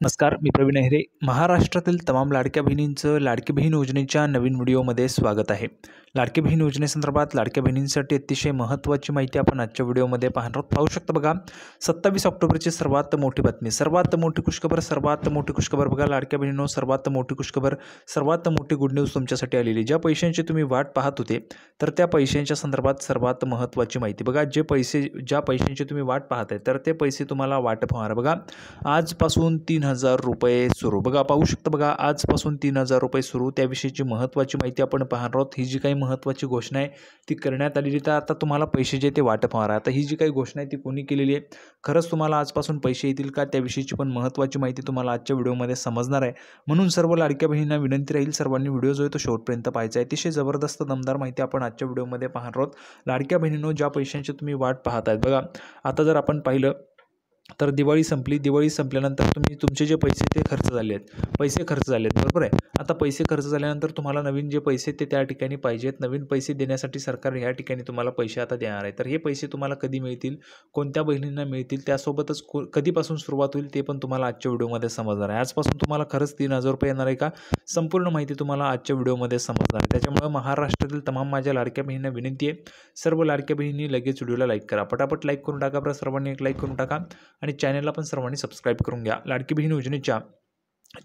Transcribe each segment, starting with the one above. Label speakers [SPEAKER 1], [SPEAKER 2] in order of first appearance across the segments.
[SPEAKER 1] नमस्कार, मी प्रवीण अहिरे. महाराष्ट्रातील तमाम लाडक्या बहिणींचं लाडकी बहीण योजनेच्या नवीन व्हिडिओमध्ये स्वागत आहे. लाडकी बहीण योजनेसंदर्भात लाडक्या बहिणींसाठी अतिशय महत्त्वाची माहिती आपण आजच्या व्हिडिओमध्ये पाहू शकता. बघा, 27 ऑक्टोबरची सर्वात मोठी बातमी, सर्वात मोठी खुशखबर बघा लाडक्या बहिणींनो, सर्वात मोठी खुशखबर, सर्वात मोठी गुड न्यूज तुमच्यासाठी आलेली. ज्या पैशांची तुम्ही वाट पाहत होते, तर त्या पैशांच्या संदर्भात सर्वात महत्त्वाची माहिती. बघा, ज्या पैशांची तुम्ही वाट पाहताय, तर ते पैसे तुम्हाला वाटप होणार. बघा, आजपासून 3,000 रुपये सुरू. बघा, पाहू शकता. बघा, आजपासून 3,000 रुपये सुरू. त्याविषयीची महत्त्वाची माहिती आपण पाहणार आहोत. ही जी काही महत्त्वाची घोषणा आहे ती करण्यात आलेली. तर आता तुम्हाला पैसे जे ते वाटप होणार आहे. आता ही जी काही घोषणा आहे ती कोणी केलेली आहे, खरंच तुम्हाला आजपासून पैसे येतील का, त्याविषयीची पण महत्त्वाची माहिती तुम्हाला आजच्या व्हिडिओमध्ये समजणार आहे. म्हणून सर्व लाडक्या बहिणींना विनंती राहील, सर्वांनी व्हिडिओ जो आहे तो शेवटपर्यंत पाहायचा आहे. अतिशय जबरदस्त दमदार माहिती आपण आजच्या व्हिडिओमध्ये पाहणार आहोत. लाडक्या बहिणींनो, ज्या पैशांची तुम्ही वाट पाहतायत, बघा आता जर आपण पाहिलं तर दिवाळी संपली. दिवाळी संपल्यानंतर तुमचे जे पैसे ते खर्च झाले आहेत, बरोबर आहे. आता पैसे खर्च झाल्यानंतर तुम्हाला नवीन जे पैसे ते त्या ठिकाणी पाहिजेत. नवीन पैसे देण्यासाठी सरकार ह्या ठिकाणी तुम्हाला पैसे आता देणार आहे. तर हे पैसे तुम्हाला कधी मिळतील, कोणत्या बहिणींना मिळतील, त्यासोबतच कधीपासून सुरुवात होईल ते पण तुम्हाला आजच्या व्हिडिओमध्ये समजणार आहे. आजपासून तुम्हाला खरंच 3,000 रुपये येणार आहे का, संपूर्ण माहिती तुम्हाला आजच्या व्हिडिओमध्ये समजणार आहे. त्याच्यामुळे महाराष्ट्रातील तमाम माझ्या लाडक्या बहिणींना विनंती आहे, सर्व लाडक्या बहिणी लगेच व्हिडिओला लाईक करा. पटापट लाईक करून टाका. बरं, सर्वांनी एक लाईक करून टाका आणि चॅनलला पण सर्वांनी सबस्क्राईब करून घ्या. लाडकी बहीण योजनेच्या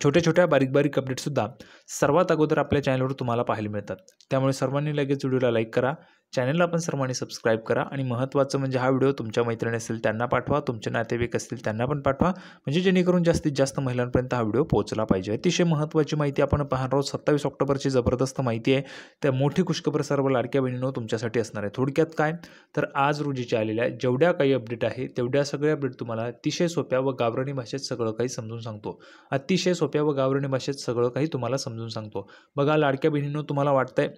[SPEAKER 1] छोट्या बारीक अपडेटसुद्धा सर्वात अगोदर आपल्या चॅनलवर तुम्हाला पाहायला मिळतात. त्यामुळे सर्वांनी लगेच व्हिडिओला लाईक करा, चॅनलला पण सर्वांनी सबस्क्राईब करा आणि महत्त्वाचं म्हणजे हा व्हिडिओ तुमच्या मैत्रिणी असतील त्यांना पाठवा, तुमचे नातेवाईक असतील त्यांना पण पाठवा, म्हणजे जेणेकरून जास्तीत जास्त महिलांपर्यंत हा व्हिडिओ पोहोचला पाहिजे. अतिशय महत्त्वाची माहिती आपण पाहणार आहोत. 27 ऑक्टोबरची जबरदस्त माहिती आहे. त्या मोठी खुशखबर सर्व लाडक्या बहिणींनो तुमच्यासाठी असणार आहे. थोडक्यात काय, तर आज रोजीच्या आलेल्या जेवढ्या काही अपडेट आहे तेवढ्या सगळ्या अपडेट तुम्हाला अतिशय सोप्या व गावरानी भाषेत सगळं काही समजून सांगतो. अतिशय सोप्या व गावरानी भाषेत सगळं काही तुम्हाला समजून सांगतो. बघा लाडक्या बहिणींनो, तुम्हाला वाटतंय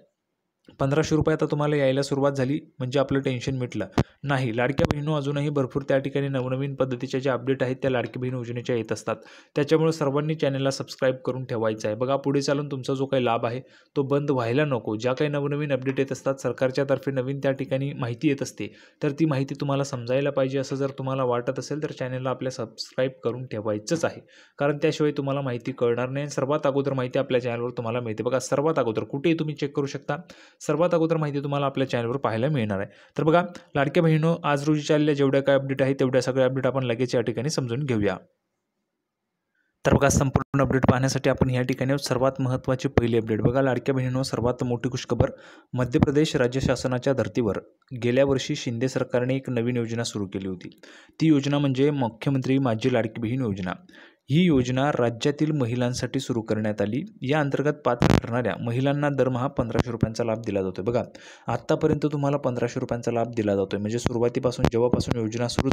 [SPEAKER 1] 1,500 रुपये आता तुम्हाला यायला सुरुवात झाली म्हणजे आपलं टेन्शन मिटलं. नाही, लाडक्या बहिणींनो, अजूनही भरपूर त्या ठिकाणी नवनवीन पद्धतीच्या ज्या अपडेट आहेत त्या लाडकी बहीण योजनेच्या येत असतात. त्याच्यामुळे सर्वांनी चॅनलला सबस्क्राईब करून ठेवायचं आहे. बघा, पुढे चालून तुमचा जो काही लाभ आहे तो बंद व्हायला नको. ज्या काही नवनवीन अपडेट येत असतात, सरकारच्या तर्फे नवीन त्या ठिकाणी माहिती येत असते, तर ती माहिती तुम्हाला समजायला पाहिजे. असं जर तुम्हाला वाटत असेल तर चॅनलला आपल्या सबस्क्राईब करून ठेवायचंच आहे, कारण त्याशिवाय तुम्हाला माहिती कळणार नाही. सर्वात अगोदर माहिती आपल्या चॅनलवर तुम्हाला मिळते. बघा, सर्वात अगोदर कुठेही तुम्ही चेक करू शकता, सर्वात अगोदर माहिती तुम्हाला आपल्या चॅनलवर पाहायला मिळणार आहे. तर बघा लाडक्या बहिणींनो, आज रोजी चाललेल्या जेवढ्या काय अपडेट आहे तेवढ्या सगळ्या अपडेट आपण लगेच या ठिकाणी समजून घेऊया. तर बघा, संपूर्ण अपडेट पाहण्यासाठी आपण या ठिकाणी सर्वात महत्त्वाची पहिली अपडेट. बघा लाडक्या बहिणींनो, सर्वात मोठी खुशखबर, मध्य प्रदेश राज्य शासनाच्या धर्तीवर गेल्या वर्षी शिंदे सरकारने एक नवीन योजना सुरू केली होती. ती योजना म्हणजे मुख्यमंत्री माझी लाडकी बहीण योजना. ही योजना राज्यातील महिलांसाठी सुरू करण्यात आली. या अंतर्गत पात्र ठरणाऱ्या महिलांना दरमहा 1,500 रुपयांचा लाभ दिला जातो. बघा, आत्तापर्यंत तुम्हाला 1,500 रुपयांचा लाभ दिला जातो आहे. म्हणजे सुरुवातीपासून जेव्हापासून योजना सुरू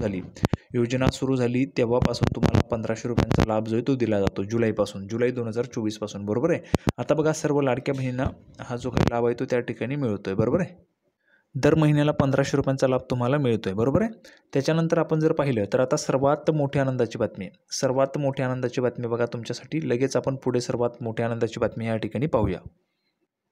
[SPEAKER 1] झाली तेव्हापासून तुम्हाला 1,500 रुपयांचा लाभ जो आहे तो दिला जातो. जुलै 2024 पासून, बरोबर आहे. आता बघा, सर्व लाडक्या बहिणींना हा जो काही लाभ आहे तो त्या ठिकाणी मिळतो आहे, बरोबर आहे. दर महिन्याला 1,500 रुपयांचा लाभ तुम्हाला मिळतो आहे, बरोबर आहे. त्याच्यानंतर आपण जर पाहिलं तर आता सर्वात मोठी आनंदाची बातमी बघा तुमच्यासाठी. लगेच आपण पुढे सर्वात मोठी आनंदाची बातमी या ठिकाणी पाहूया.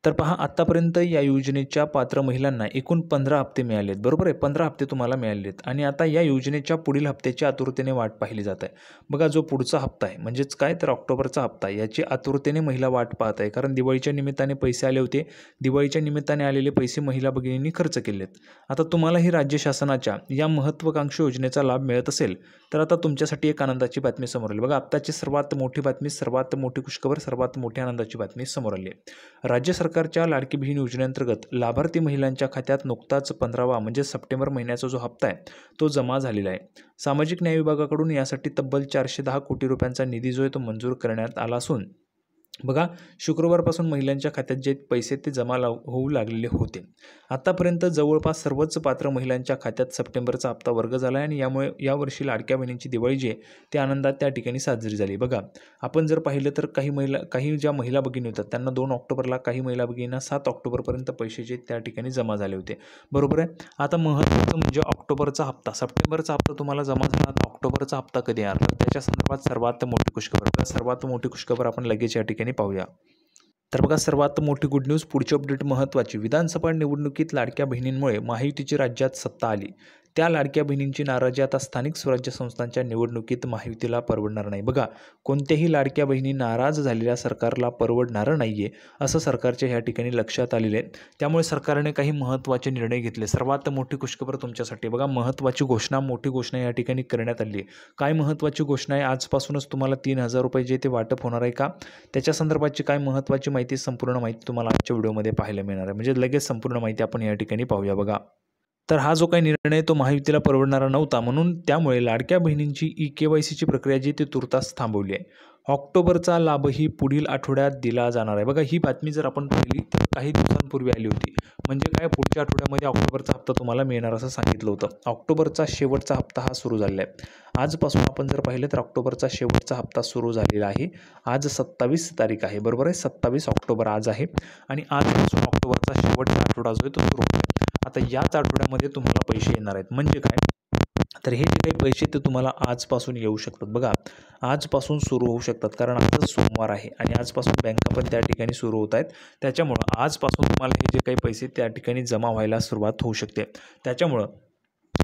[SPEAKER 1] तर पहा, आत्तापर्यंत या योजनेच्या पात्र महिलांना एकूण 15 हप्ते मिळाले आहेत, बरोबर आहे. 15 हप्ते तुम्हाला मिळाले आहेत आणि आता या योजनेच्या पुढील हप्त्याची आतुरतेने वाट पाहिली जात आहे. बघा, जो पुढचा हप्ता आहे म्हणजेच काय, तर ऑक्टोबरचा हप्ता, याची आतुरतेने महिला वाट पाहत आहे. कारण दिवाळीच्या निमित्ताने पैसे आले होते. दिवाळीच्या निमित्ताने आलेले पैसे महिला भगिनींनी खर्च केलेत. आता तुम्हालाही राज्य शासनाच्या या महत्त्वाकांक्षी योजनेचा लाभ मिळत असेल तर आता तुमच्यासाठी एक आनंदाची बातमी समोर आली. बघा, आत्ताची सर्वात मोठी बातमी, सर्वात मोठी खुशखबर, सर्वात मोठी आनंदाची बातमी समोर आली आहे. राज्य सरकारच्या लाडकी बहीण योजनेअंतर्गत लाभार्थी महिलांच्या खात्यात नुकताच 15वा म्हणजे सप्टेंबर महिन्याचा जो हप्ता आहे तो जमा झालेला आहे. सामाजिक न्याय विभागाकडून यासाठी तब्बल 410 कोटी रुपयांचा निधी जो आहे तो मंजूर करण्यात आला असून, बघा, शुक्रवारपासून महिलांच्या खात्यात जे पैसे ते जमा होऊ लागलेले होते. आतापर्यंत जवळपास सर्वच पात्र महिलांच्या खात्यात सप्टेंबरचा हप्ता वर्ग झाला आहे आणि यामुळे यावर्षी लाडक्या बहिणींची दिवाळी जी आहे ते आनंदात त्या ठिकाणी साजरी झाली. बघा, आपण जर पाहिलं तर काही ज्या महिला भगिनी होतात त्यांना 2 ऑक्टोबरला, काही महिला भगिनींना 7 ऑक्टोबरपर्यंत पैसे जे त्या ठिकाणी जमा झाले होते, बरोबर आहे. आता महत्त्वाचं म्हणजे ऑक्टोबरचा हप्ता, सप्टेंबरचा हप्ता तुम्हाला जमा झाला, आता ऑक्टोबरचा हप्ता कधी येणार, तर त्याच्या संदर्भात सर्वात मोठी खुशखबर आपण लगेच या ठिकाणी पाहूया. तर बघा, सर्वात मोठी गुड न्यूज, पुढची अपडेट महत्त्वाची. विधानसभा निवडणुकीत लाडक्या बहिणींमुळे महायुतीची राज्यात सत्ता आली. त्या लाडक्या बहिणींची नाराजी आता स्थानिक स्वराज्य संस्थांच्या निवडणुकीत महायुतीला परवडणार नाही. बघा, कोणत्याही लाडक्या बहिणी नाराज झालेल्या सरकारला परवडणारं नाही आहे असं सरकारच्या ह्या ठिकाणी लक्षात आलेलं आहे. त्यामुळे सरकारने काही महत्त्वाचे निर्णय घेतले. सर्वात मोठी खुशखबर तुमच्यासाठी बघा, महत्त्वाची घोषणा, मोठी घोषणा या ठिकाणी करण्यात आली आहे. काय महत्त्वाची घोषणा आहे? आजपासूनच तुम्हाला 3,000 रुपये जे ते वाटप होणार आहे का, त्याच्या संदर्भाची काय महत्त्वाची माहिती, संपूर्ण माहिती तुम्हाला आजच्या व्हिडिओमध्ये पाहायला मिळणार आहे. म्हणजे लगेच संपूर्ण माहिती आपण या ठिकाणी पाहूया. बघा, तर हा जो काही निर्णय तो महायुतीला परवडणारा नव्हता, म्हणून त्यामुळे लाडक्या बहिणींची KYCची प्रक्रिया जी ती तुर्तास थांबवली आहे. ऑक्टोबरचा लाभही पुढील आठवड्यात दिला जाणार आहे. बघा, ही बातमी जर आपण पाहिली तर काही दिवसांपूर्वी आली होती. म्हणजे काय, पुढच्या आठवड्यामध्ये ऑक्टोबरचा हप्ता तुम्हाला मिळणार असं सांगितलं होतं. ऑक्टोबरचा शेवटचा हप्ता हा सुरू झालेला आहे. आजपासून आपण जर पाहिलं तर ऑक्टोबरचा शेवटचा हप्ता सुरू झालेला आहे. आज 27 तारीख आहे, बरोबर आहे. 27 ऑक्टोबर आज आहे आणि आजपासून ऑक्टोबरचा शेवटचा आठवडा जो आहे तो सुरू होतो. आता याच आठवड्यामध्ये तुम्हाला पैसे येणार आहेत. म्हणजे काय, तर हे जे काही पैसे ते तुम्हाला आजपासून येऊ शकतात. बघा, आजपासून सुरू होऊ शकतात, कारण आजच सोमवार आहे आणि आजपासून बँका पण त्या ठिकाणी सुरू होत आहेत. त्याच्यामुळं आजपासून तुम्हाला हे जे काही पैसे त्या ठिकाणी जमा व्हायला सुरुवात होऊ शकते. त्याच्यामुळं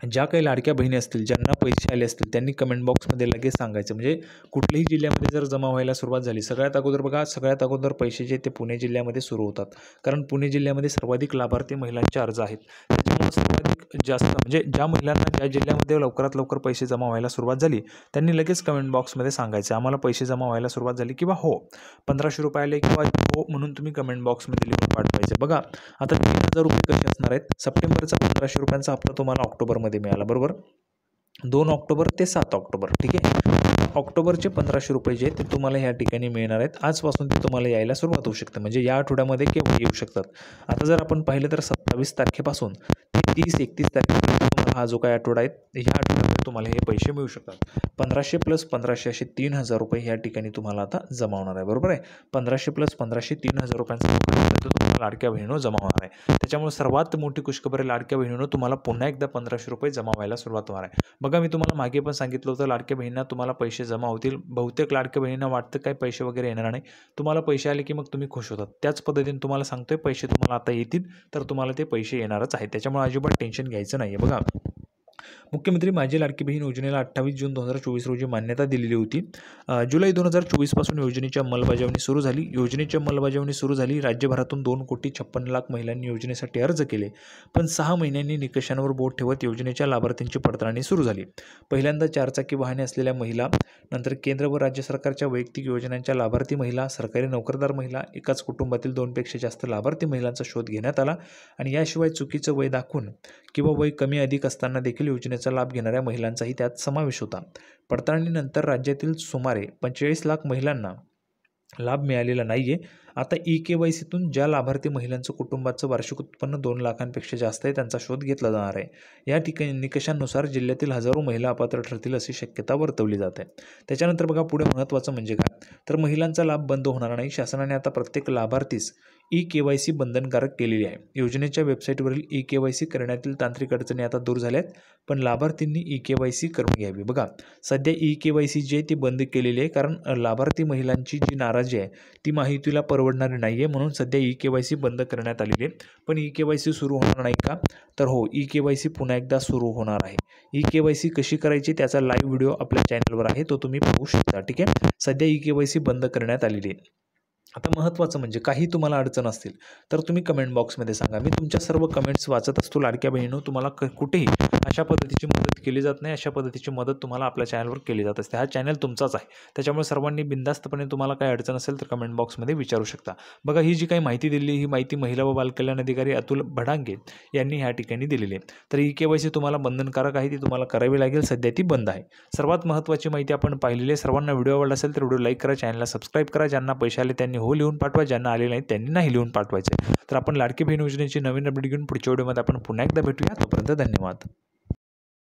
[SPEAKER 1] ज्या काही लाडक्या बहिणी असतील, ज्यांना पैसे आले असतील, त्यांनी कमेंट बॉक्समध्ये लगेच सांगायचं. म्हणजे कुठल्याही जिल्ह्यामध्ये जर जमा व्हायला सुरुवात झाली, सगळ्यात अगोदर बघा, सगळ्यात अगोदर पैसे जे ते पुणे जिल्ह्यामध्ये सुरू होतात, कारण पुणे जिल्ह्यामध्ये सर्वाधिक लाभार्थी महिलांचे अर्ज आहेत. त्याच्यामुळे सर्वाधिक जास्त म्हणजे ज्या महिलांना ज्या जिल्ह्यामध्ये लवकरात लवकर पैसे जमा व्हायला सुरुवात झाली, त्यांनी लगेच कमेंट बॉक्समध्ये सांगायचं, आम्हाला पैसे जमा व्हायला सुरुवात झाली, किंवा हो 1500 रुपये आले, किंवा हो म्हणून तुम्ही कमेंट बॉक्समध्ये लिहून पाठवायचे. बघा, आता 3,000 रुपये कसे असणार आहेत? सप्टेंबरचा 1500 रुपयांचा हप्ता तुम्हाला ऑक्टोबरमध्ये मिळाला, बरोबर. 2 ऑक्टोबर ते 7 ऑक्टोबर, ठीक आहे. ऑक्टोबरचे 1500 रुपये जे ते तुम्हाला ह्या ठिकाणी मिळणार आहेत. आजपासून ते तुम्हाला यायला सुरुवात होऊ शकते. म्हणजे या आठवड्यामध्ये केव्हा येऊ शकतात? आता जर आपण पाहिलं तर 27 तारखेपासून ते 30-31 तारखेपर्यंत तुम्हाला हा जो काही आठवडा आहे, ह्या आठवड्यामध्ये तुम्हाला हे पैसे मिळू शकतात. 1500 + 1500 असे 3,000 रुपये ह्या ठिकाणी तुम्हाला आता जमा होणार आहे, बरोबर आहे. 1500 + 1500 3,000 रुपयांचा तुम्हाला लाडक्या बहिणींनो जमा होणार आहे. त्याच्यामुळे सर्वात मोठी खुशखबर आहे, लाडक्या बहिणींनो तुम्हाला पुन्हा एकदा 1500 रुपये जमा व्हायला सुरुवात होणार आहे. बघा, मी तुम्हाला मागे पण सांगितलं होतं, लाडक्या बहिणींना तुम्हाला पैसे जमा होतील. बहुतेक लाडक्या बहिणींना वाटतं काही पैसे वगैरे येणार नाही. तुम्हाला पैसे आले की मग तुम्ही खुश होतात. त्याच पद्धतीने तुम्हाला सांगतोय, पैसे तुम्हाला आता येतील, तर तुम्हाला ते पैसे येणारच आहेत. त्याच्यामुळे अजिबात टेन्शन घ्यायचं नाही आहे. बघा, मुख्यमंत्री माझी लाडकी बहीण योजनेला 28 जून 2024 रोजी मान्यता दिलेली होती. जुलै 2024 पासून योजनेची अंमलबजावणी सुरू झाली. योजनेची अंमलबजावणी सुरू झाली. राज्यभरातून 2,56,00,000 महिलांनी योजनेसाठी अर्ज केले, पण 6 महिन्यांनी निकषांवर बोट ठेवत योजनेच्या लाभार्थींची पडताळणी सुरू झाली. पहिल्यांदा 4 चाकी वाहने असलेल्या महिला, नंतर केंद्र व राज्य सरकारच्या वैयक्तिक योजनांच्या लाभार्थी महिला, सरकारी नोकरदार महिला, एकाच कुटुंबातील 2 पेक्षा जास्त लाभार्थी महिलांचा शोध घेण्यात आला आणि याशिवाय चुकीचं वय दाखवून किंवा वय कमी अधिक असताना देखील योजनेचा लाभ घेणाऱ्या महिलांचाही त्यात समावेश होता. पडताळणीनंतर राज्यातील सुमारे 45 लाख महिलांना लाभ मिळालेला नाही आहे. आता KYCतून ज्या लाभार्थी महिलांचं कुटुंबाचं वार्षिक उत्पन्न 2 लाखांपेक्षा जास्त आहे, त्यांचा शोध घेतला जाणार आहे. या ठिकाणी निकषांनुसार जिल्ह्यातील हजारो महिला अपात्र ठरतील अशी शक्यता वर्तवली जाते. त्याच्यानंतर बघा, पुढे महत्त्वाचं म्हणजे काय, तर महिलांचा लाभ बंद होणार नाही. शासनाने आता प्रत्येक लाभार्थीस KYC बंधनकारक केलेली आहे. योजनेच्या वेबसाईटवरील KYC करण्यातील तांत्रिक अडचणी आता दूर झाल्यात, पण लाभार्थींनी KYC करून घ्यावी. बघा, सध्या KYC जे ती बंद केलेली आहे, कारण लाभार्थी महिलांची जी नाराजी आहे ती माहितीला परवडणारी नाही आहे, म्हणून सध्या KYC बंद करण्यात आलेली आहे. पण KYC सुरू होणार नाही का, तर हो, KYC पुन्हा एकदा सुरू होणार आहे. KYC कशी करायची त्याचा लाईव्ह व्हिडिओ आपल्या चॅनलवर आहे, तो तुम्ही पाहू शकता, ठीक आहे. सध्या KYC बंद करण्यात आलेली आहे. आता महत्त्वाचं म्हणजे काही तुम्हाला अडचण असतील तर तुम्ही कमेंट बॉक्समध्ये सांगा. मी तुमच्या सर्व कमेंट्स वाचत असतो. लाडक्या बहिणींनो, तुम्हाला कुठेही अशा पद्धतीची मदत केली जात नाही. अशा पद्धतीची मदत तुम्हाला आपल्या चॅनलवर केली जात असते. हा चॅनल तुमचाच आहे, त्याच्यामुळे सर्वांनी बिनधास्तपणे तुम्हाला काही अडचण असेल तर कमेंट बॉक्समध्ये विचारू शकता. बघा, ही जी काही माहिती दिली, ही माहिती महिला व बालकल्याण अधिकारी अतुल भडांगे यांनी ह्या ठिकाणी दिलेली आहे. तर KYC तुम्हाला बंधनकारक आहे, ती तुम्हाला करावी लागेल. सध्या ती बंद आहे. सर्वात महत्त्वाची माहिती आपण पाहिलेली आहे. सर्वांना व्हिडिओ आवडला असेल तर व्हिडिओ लाईक करा, चॅनलला सबस्क्राईब करा. ज्यांना पैसे आले त्यांनी हो लिहून पाठवा, ज्यांना आले नाही त्यांनी नाही लिहून पाठवायचे. तर आपण लाडकी बहीण योजनेची नवीन अपडेट घेऊन पुढच्या व्हिडिओमध्ये आपण पुन्हा एकदा भेटूया. तोपर्यंत धन्यवाद.